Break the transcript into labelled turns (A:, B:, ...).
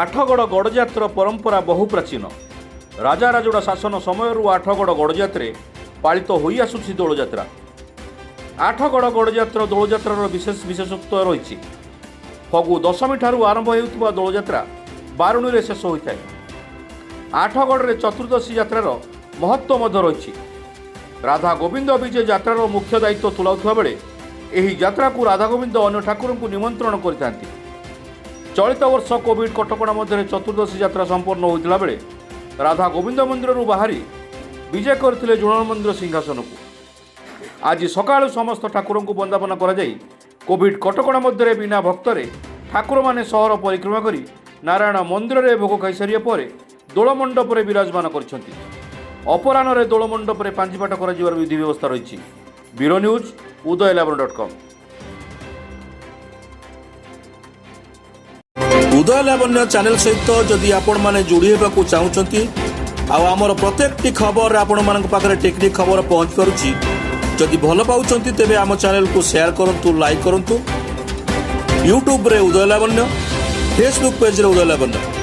A: ଆଠଗଡ ଗଡ଼ଯାତ୍ରା ପରମ୍ପରା ବହୁ ପ୍ରାଚୀନ। ରାଜାରାଜୁଡ଼ା ଶାସନ ସମୟରୁ ଆଠଗଡ ଗଡ଼ଯାତ୍ରାରେ ପାଳିତ ହୋଇଆସୁଛି ଦୋଳଯାତ୍ରା। ଆଠଗଡ ଗଡ଼ଯାତ୍ରା ଦୋଳଯାତ୍ରାର ବିଶେଷତ୍ୱ ରହିଛି। ଫଗୁ ଦଶମୀଠାରୁ ଆରମ୍ଭ ହେଉଥିବା ଦୋଳଯାତ୍ରା ବାରୁଣୀରେ ଶେଷ ହୋଇଥାଏ। ଆଠଗଡ଼ରେ ଚତୁର୍ଦ୍ଦଶୀ ଯାତ୍ରାର ମହତ୍ତ୍ୱ ମଧ୍ୟ ରହିଛି। ରାଧା ଗୋବିନ୍ଦ ବିଜେ ଯାତ୍ରାର ମୁଖ୍ୟ ଦାୟିତ୍ୱ ତୁଲାଉଥିବା ବେଳେ ଏହି ଯାତ୍ରାକୁ ରାଧା ଗୋବିନ୍ଦ ଅନ୍ୟ ଠାକୁରଙ୍କୁ ନିମନ୍ତ୍ରଣ କରିଥାନ୍ତି। ଚଳିତ ବର୍ଷ କୋଭିଡ୍ କଟକଣା ମଧ୍ୟରେ ଚତୁର୍ଦ୍ଦଶୀ ଯାତ୍ରା ସମ୍ପନ୍ନ ହୋଇଥିଲା ବେଳେ ରାଧା ଗୋବିନ୍ଦ ମନ୍ଦିରରୁ ବାହାରି ବିଜେ କରିଥିଲେ ଜୋଳନ ମନ୍ଦିର ସିଂହାସନକୁ। ଆଜି ସକାଳୁ ସମସ୍ତ ଠାକୁରଙ୍କୁ ବନ୍ଦାପନା କରାଯାଇ କୋଭିଡ୍ କଟକଣା ମଧ୍ୟରେ ବିନା ଭକ୍ତରେ ଠାକୁରମାନେ ସହର ପରିକ୍ରମା କରି ନାରାୟଣ ମନ୍ଦିରରେ ଭୋଗ ଖାଇସାରିବା ପରେ ଦୋଳମଣ୍ଡପରେ ବିରାଜମାନ କରିଛନ୍ତି। ଅପରାହ୍ନରେ ଦୋଳମଣ୍ଡପରେ ପାଞ୍ଜିପାଠ କରାଯିବାର ବିଧି ବ୍ୟବସ୍ଥା ରହିଛି। Bureau news uday11.com।
B: ଉଦୟ ଲାବଣ୍ୟ ଚ୍ୟାନେଲ ସହିତ ଯଦି ଆପଣମାନେ ଯୋଡ଼ି ହେବାକୁ ଚାହୁଁଛନ୍ତି ଆଉ ଆମର ପ୍ରତ୍ୟେକଟି ଖବର ଆପଣମାନଙ୍କ ପାଖରେ ଟେକ୍ନିକ୍ ଖବର ପହଞ୍ଚି ପାରୁଛି, ଯଦି ଭଲ ପାଉଛନ୍ତି ତେବେ ଆମ ଚ୍ୟାନେଲକୁ ସେୟାର କରନ୍ତୁ, ଲାଇକ୍ କରନ୍ତୁ। ୟୁଟ୍ୟୁବରେ ଉଦୟ ଲାବଣ୍ୟ, ଫେସବୁକ୍ ପେଜରେ ଉଦୟ ଲାବଣ୍ୟ।